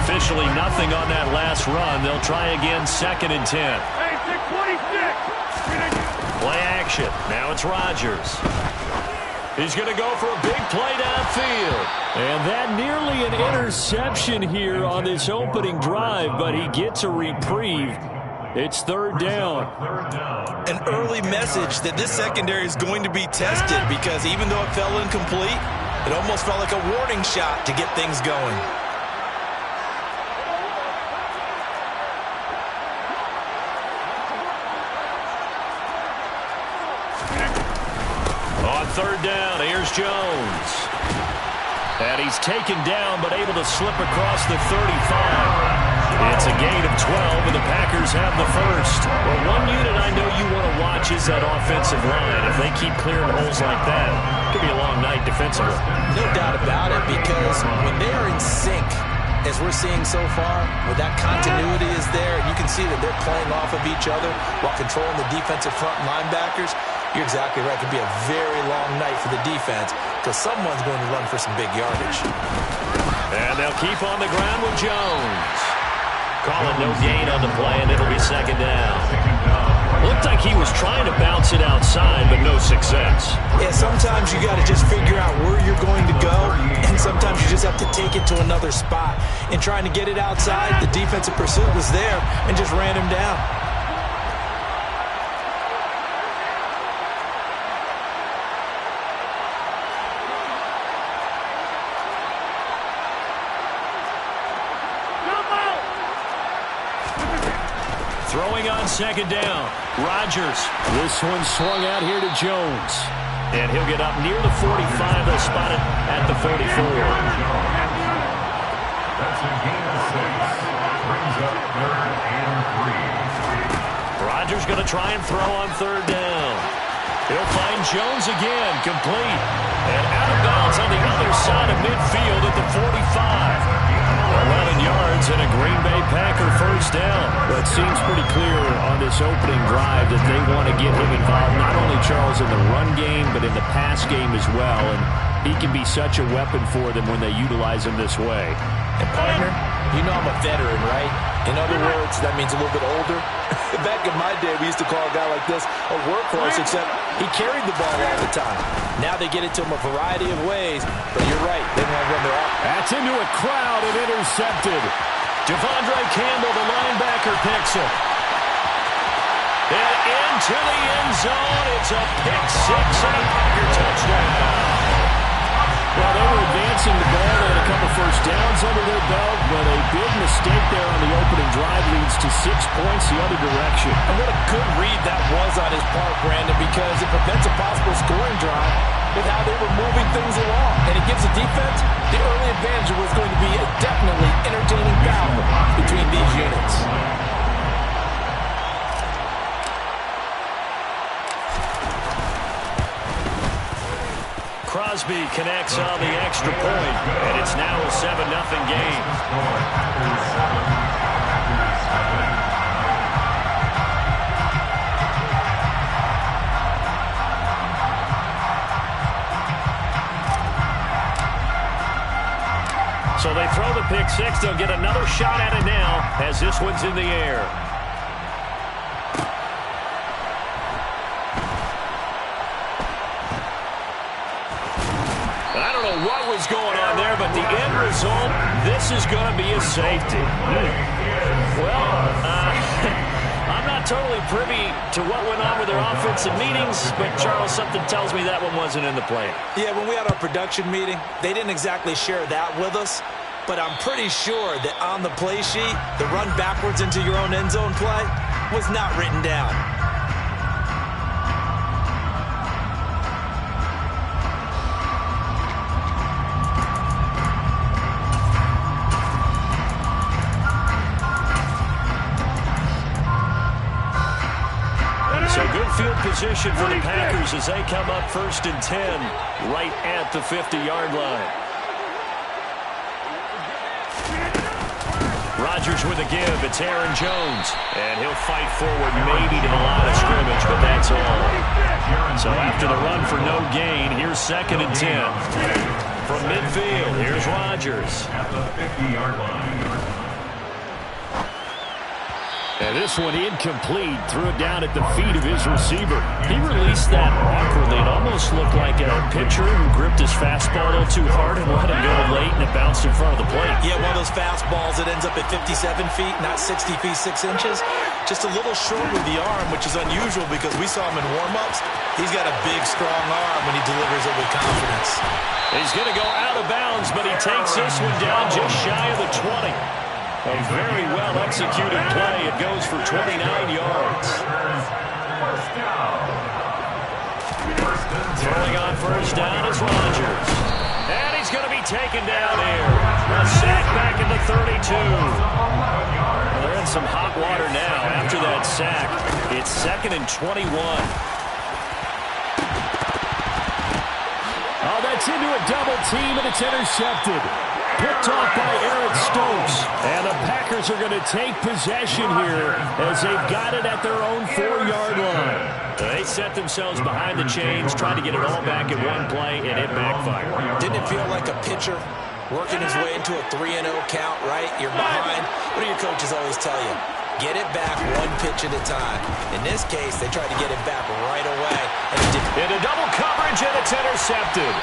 Officially nothing on that last run. They'll try again, 2nd and 10. Hey, 626. Play action. Now it's Rodgers. He's going to go for a big play downfield. And that nearly an interception here on this opening drive, but he gets a reprieve. It's 3rd down. An early message that this secondary is going to be tested, because even though it fell incomplete, it almost felt like a warning shot to get things going. On 3rd down, here's Jones. And he's taken down, but able to slip across the 35. It's a gain of 12, and the Packers have the first. Well, one unit I know you want to watch is that offensive line. If they keep clearing holes like that, it could be a long night defensively. No doubt about it, because when they are in sync, as we're seeing so far, where that continuity is there, and you can see that they're playing off of each other while controlling the defensive front linebackers, you're exactly right. It could be a very long night for the defense, because someone's going to run for some big yardage. And they'll keep on the ground with Jones. Calling no gain on the play, and it'll be 2nd down. Looked like he was trying to bounce it outside, but no success. Yeah, sometimes you got to just figure out where you're going to go, and sometimes you just have to take it to another spot. In trying to get it outside, the defensive pursuit was there and just ran him down. Throwing on 2nd down. Rodgers. This one swung out here to Jones. And he'll get up near the 45. They'll spot it at the 44. That's a gain of 6. Brings up 3rd and 3. Rodgers going to try and throw on 3rd down. He'll find Jones again. Complete. And out of bounds on the other side of midfield at the 45. 11 yards and a Green Bay Packer first down. But it seems pretty clear on this opening drive that they want to get him involved, not only, Charles, in the run game, but in the pass game as well. And he can be such a weapon for them when they utilize him this way. And, partner, you know I'm a veteran, right? In other words, that means a little bit older. Back in my day, we used to call a guy like this a workhorse, except he carried the ball all the time. Now they get it to him a variety of ways, but you're right, they want to run their offense. That's into a crowd and intercepted. Devondre Campbell, the linebacker, picks it. And into the end zone. It's a pick 6 and a Packer touchdown. Well, they were advancing the ball. They had a couple first downs under their belt, but a big mistake there on the opening drive leads to 6 points the other direction. And what a good read that was on his part, Brandon, because it prevents a possible scoring drive with how they were moving things along. And it gives the defense the early advantage. It was going to be a definitely entertaining battle between these units. Crosby connects on the extra point, and it's now a 7-0 game. So they throw the pick 6. They'll get another shot at it now as this one's in the air. I don't know what was going on there, but the end result, this is going to be a safety. Well, I'm not totally privy to what went on with their offensive meetings, but Charles, something tells me that one wasn't in the plan. Yeah, when we had our production meeting, they didn't exactly share that with us, but I'm pretty sure that on the play sheet, the run backwards into your own end zone play was not written down. So good field position for the Packers as they come up 1st and 10 right at the 50-yard line. Rodgers with a give. It's Aaron Jones. And he'll fight forward maybe to the line of scrimmage, but that's all. So after the run for no gain, here's 2nd and 10. From midfield, here's Rodgers. At the 50-yard line. And this one incomplete. Threw it down at the feet of his receiver. He released that awkwardly. It almost looked like a pitcher who gripped his fastball a little too hard and let it go late, and it bounced in front of the plate. Yeah, one of those fastballs that ends up at 57 feet, not 60 feet, 6 inches. Just a little short with the arm, which is unusual because we saw him in warm-ups. He's got a big, strong arm when he delivers it with confidence. He's going to go out of bounds, but he takes this one down just shy of the 20. A very well-executed play. It goes for 29 yards. Throwing on first down is Rodgers. And he's going to be taken down here. A sack back at the 32. Well, they're in some hot water now after that sack. It's 2nd and 21. Oh, that's into a double team, and it's intercepted. Picked off by Eric Stokes. And the Packers are going to take possession here as they've got it at their own 4-yard line. They set themselves behind the chains, trying to get it all back in one play, and it backfired. Didn't it feel like a pitcher working his way into a 3-0 count, right? You're behind. What do your coaches always tell you? Get it back one pitch at a time. In this case, they tried to get it back right away. And it didn't. Into double coverage, and it's intercepted.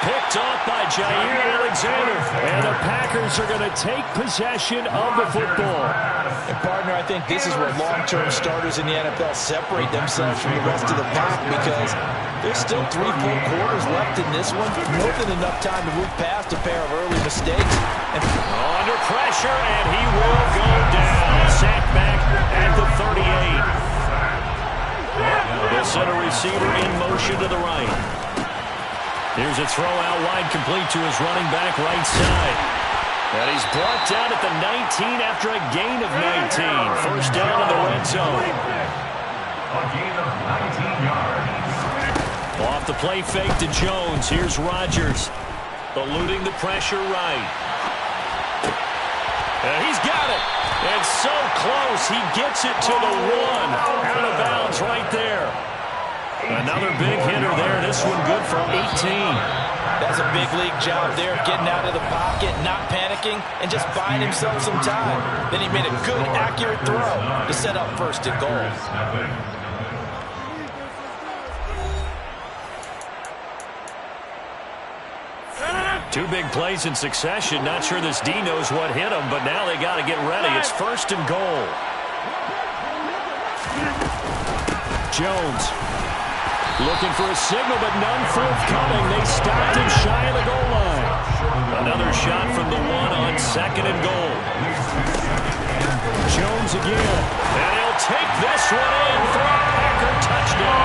Picked off by Jair Alexander. And the Packers are going to take possession of the football. And, partner, I think this is where long-term starters in the NFL separate themselves from the rest of the pack because there's still 3 full quarters left in this one. More than enough time to move past a pair of early mistakes. And under pressure, and he will go down. Sacked back at the 38. The center receiver in motion to the right. Here's a throw out wide, complete to his running back right side. And he's brought down at the 19 after a gain of 19. First down in the red zone. A gain of 19 yards. Off the play fake to Jones. Here's Rodgers. Eluding the pressure right. And he's got it. And so close. He gets it to the 1. Out of bounds right there. Another big hitter there. This one good for 18. That's a big league job there, getting out of the pocket, not panicking, and just buying himself some time. Then he made a good, accurate throw to set up first and goal. 2 big plays in succession. Not sure this D knows what hit him, but now they got to get ready. It's first and goal. Jones. Looking for a signal, but none forthcoming. They stopped him shy of the goal line. Another shot from the 1 on 2nd and goal. Jones again. And he'll take this one in for a Packer touchdown.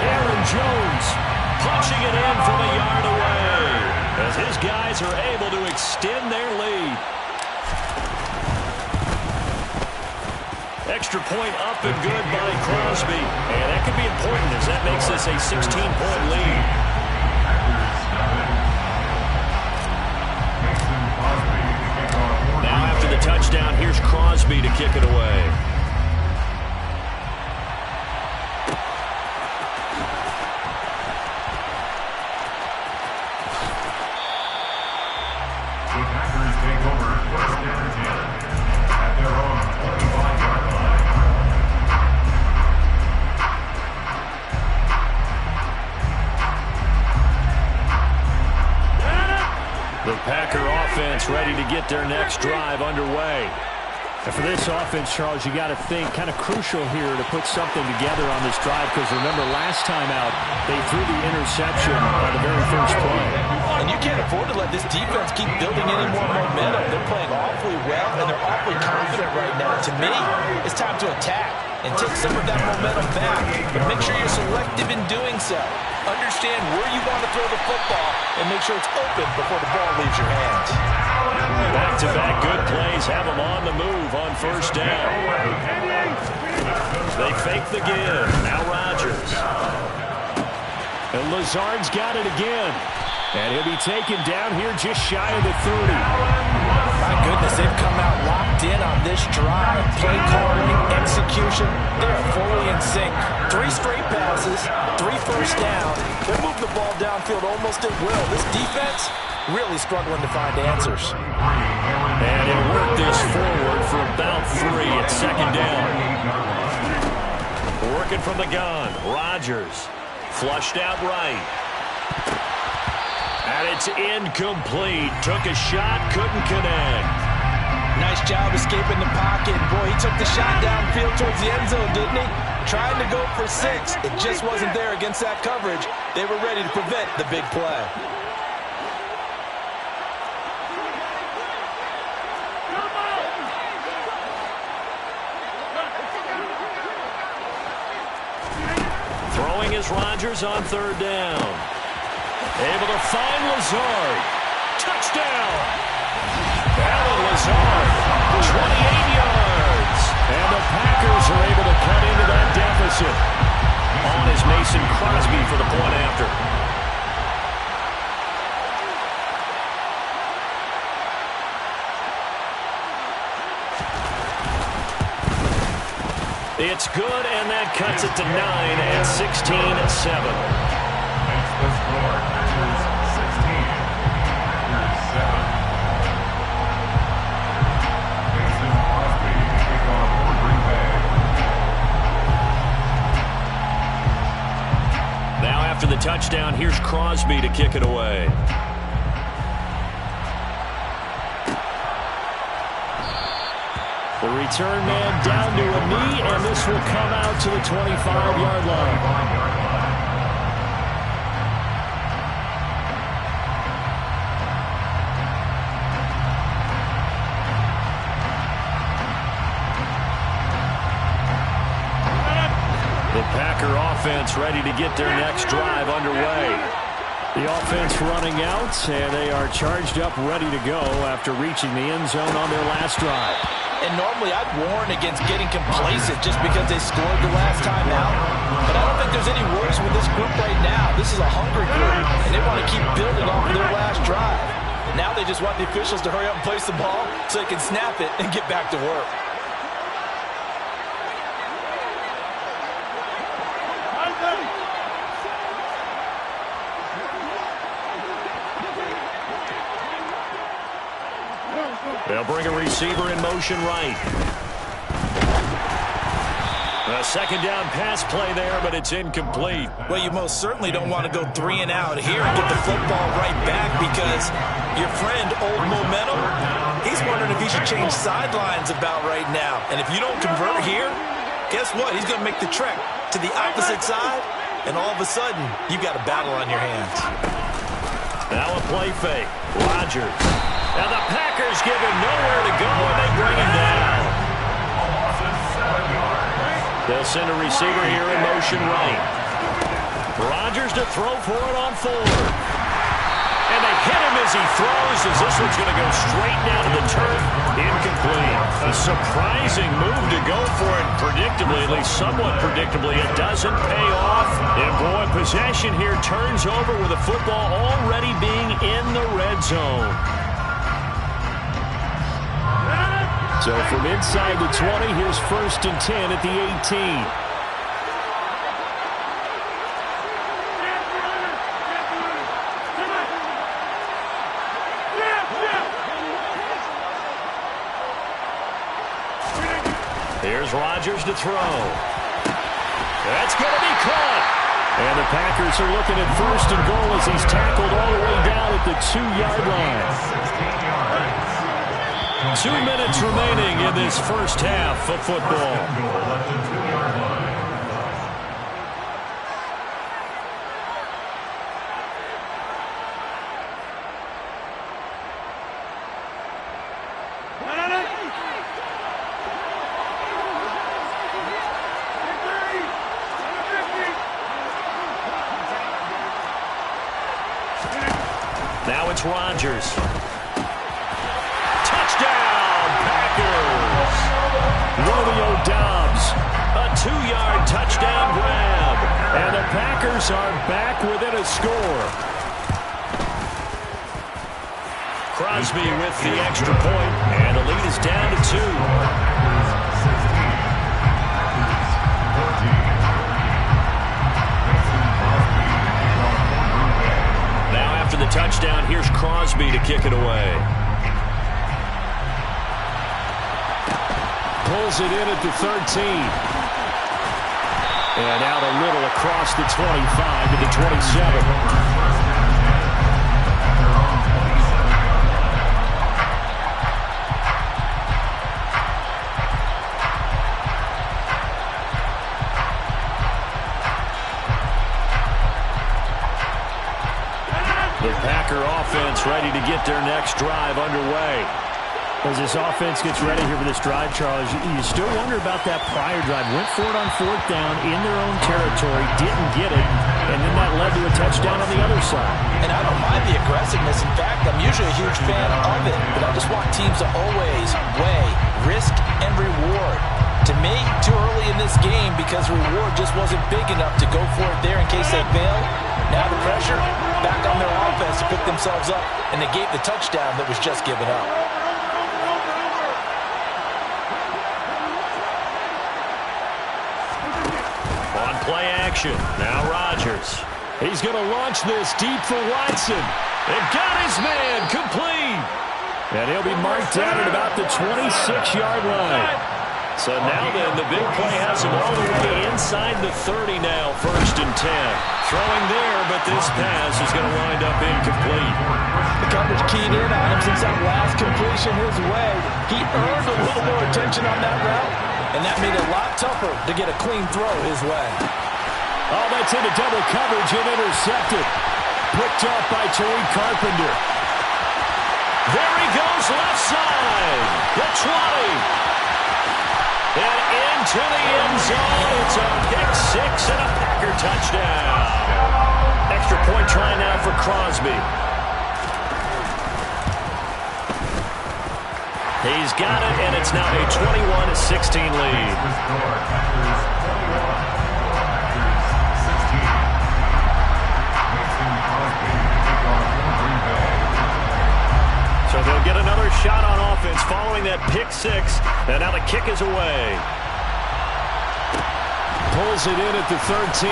Aaron Jones punching it in from a yard away as his guys are able to extend their lead. Extra point up and good by Crosby. And that could be important as that makes this a 16-point lead. Now after the touchdown, here's Crosby to kick it away. The Packers take over first and 10 at their own 25-yard line. The Packer offense ready to get their next drive underway. And for this offense, Charles, you got to think kind of crucial here to put something together on this drive because remember last time out they threw the interception on the very first play. And you can't afford to let this defense keep building any more momentum. They're playing awfully well and they're awfully confident right now. To me, it's time to attack and take some of that momentum back. But make sure you're selective in doing so. Understand where you want to throw the football and make sure it's open before the ball leaves your hands. Back-to-back good plays have them on the move on first down. They fake the give. Now Rodgers. And Lazard's got it again. And he'll be taken down here just shy of the 30. My goodness, they've come out locked in on this drive. Play calling, execution, they are fully in sync. 3 straight passes, 3 first down. They're moving the ball downfield almost at will. This defense really struggling to find answers. And he'll work this forward for about 3 at second down. Working from the gun, Rodgers. Flushed out right. And it's incomplete. Took a shot, couldn't connect. Nice job escaping the pocket. Boy, he took the shot downfield towards the end zone, didn't he? Trying to go for 6. It just wasn't there against that coverage. They were ready to prevent the big play. Throwing is Rodgers on 3rd down. Able to find Lazard. Touchdown! Alan Lazard, 28 yards. And the Packers are able to cut into that deficit. On is Mason Crosby for the point after. It's good, and that cuts it to 9 at 16-7. The score, Packers 16, Packers 7. Mason Crosby, kickoff for Green Bay. Now after the touchdown, here's Crosby to kick it away. The return man down to a knee, and this will come out to the 25-yard line. The Packer offense ready to get their next drive underway. The offense running out, and they are charged up, ready to go after reaching the end zone on their last drive. And normally I'd warn against getting complacent just because they scored the last time out. But I don't think there's any worries with this group right now. This is a hungry group, and they want to keep building off of their last drive. Now they just want the officials to hurry up and place the ball so they can snap it and get back to work. They'll bring a receiver in motion right. A second down pass play there, but it's incomplete. Well, you most certainly don't want to go 3 and out here and get the football right back because your friend, Old Momentum, he's wondering if he should change sidelines about right now. And if you don't convert here, guess what? He's going to make the trek to the opposite side, and all of a sudden, you've got a battle on your hands. Now a play fake. Rodgers. And the Packers give him nowhere to go, and they bring him down. They'll send a receiver here in motion right. Rodgers to throw for it on 4. And they hit him as he throws, as this one's going to go straight down to the turf. Incomplete. A surprising move to go for it predictably, at least somewhat predictably. It doesn't pay off. And boy, possession here turns over with the football already being in the red zone. So from inside the 20, here's 1st and 10 at the 18. Here's Rodgers to throw. That's going to be caught. And the Packers are looking at 1st and goal as he's tackled all the way down at the 2-yard line. 2 minutes remaining in this first half of football. Now it's Rodgers. Touchdown, Packers! Romeo Doubs. A 2-yard touchdown grab. And the Packers are back within a score. Crosby with the extra point, and the lead is down to 2. Now after the touchdown, here's Crosby to kick it away. Pulls it in at the 13. And out a little across the 25 to the 27. The Packer offense ready to get their next drive underway. As this offense gets ready here for this drive, Charles, you still wonder about that prior drive. Went for it on 4th down in their own territory, didn't get it, and then that led to a touchdown on the other side. And I don't mind the aggressiveness. In fact, I'm usually a huge fan of it, but I just want teams to always weigh risk and reward. To me, too early in this game because reward just wasn't big enough to go for it there in case they fail. Now the pressure back on their offense to pick themselves up and negate the touchdown that was just given up. On play action, now Rodgers. He's going to launch this deep for Watson. And got his man complete. And he'll be marked down at about the 26-yard line. So now then, the big play has him all the way inside the 30 now, 1st and 10. Throwing there, but this pass is going to wind up incomplete. The coverage keyed in on him since that last completion his way. He earned a little more attention on that route, and that made it a lot tougher to get a clean throw his way. Oh, that's into double coverage and intercepted. Picked off by Tariq Carpenter. There he goes, left side. The 20. And into the end zone. It's a pick-6 and a Packer touchdown. Extra point try now for Crosby. He's got it, and it's now a 21-16 lead. So they'll get another shot on offense following that pick-6, and now the kick is away. Pulls it in at the 13.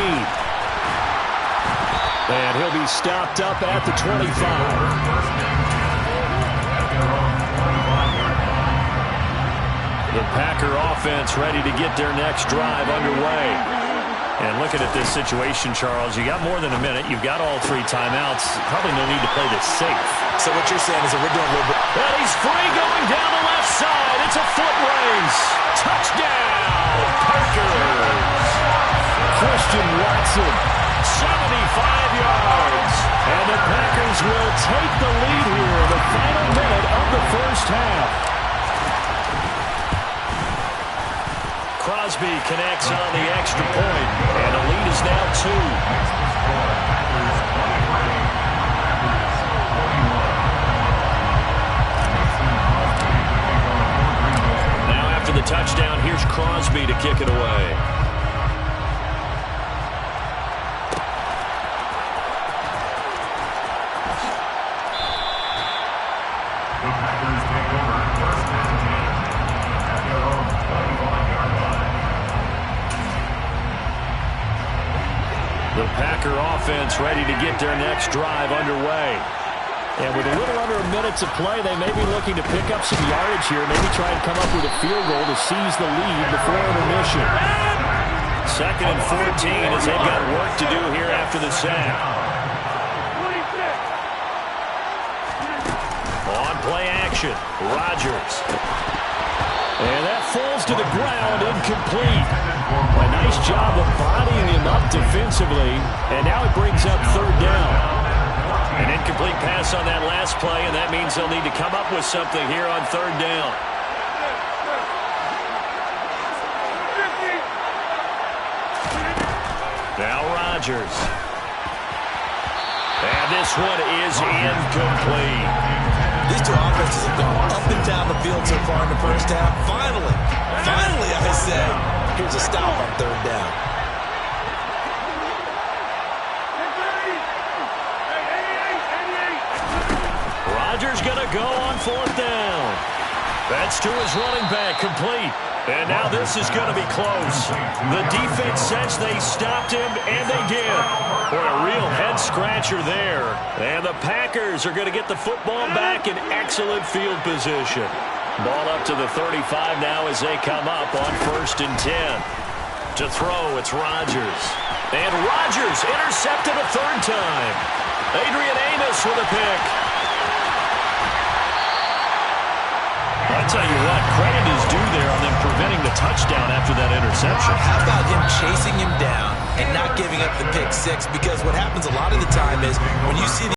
And he'll be stopped up at the 25. The Packer offense ready to get their next drive underway. And looking at this situation, Charles, you got more than a minute. You've got all 3 timeouts. Probably no need to play this safe. So what you're saying is that we're doing a little bit. And he's free going down the left side. It's a foot race. Touchdown, Packers. Christian Watson. 75 yards. And the Packers will take the lead here in the final minute of the first half. Crosby connects on the extra point, and the lead is now 2. Now after the touchdown, here's Crosby to kick it away. The Packers take over 1st and 10 at their own 25-yard line. The Packer offense ready to get their next drive underway. And with a little under a minute to play, they may be looking to pick up some yardage here, maybe try and come up with a field goal to seize the lead before intermission. 2nd and 14 as they've got work to do here after the sack. On play action, Rodgers. And that falls to the ground, incomplete. A nice job of bodying him up defensively, and now it brings up 3rd down. An incomplete pass on that last play, and that means they'll need to come up with something here on 3rd down. Now Rodgers. And this one is incomplete. These two offenses have gone up and down the field so far in the first half. Finally, I say, here's a stop on 3rd down. Rodgers going to go on 4th down. That's to his running back, complete. And now this is going to be close. The defense says they stopped him, and they did. Boy, a real head-scratcher there. And the Packers are going to get the football back in excellent field position. Ball up to the 35 now as they come up on 1st and 10. To throw, it's Rodgers. And Rodgers intercepted a 3rd time. Adrian Amos with a pick. I tell you what, credit is due there on them preventing the touchdown after that interception. How about him chasing him down and not giving up the pick 6? Because what happens a lot of the time is when you see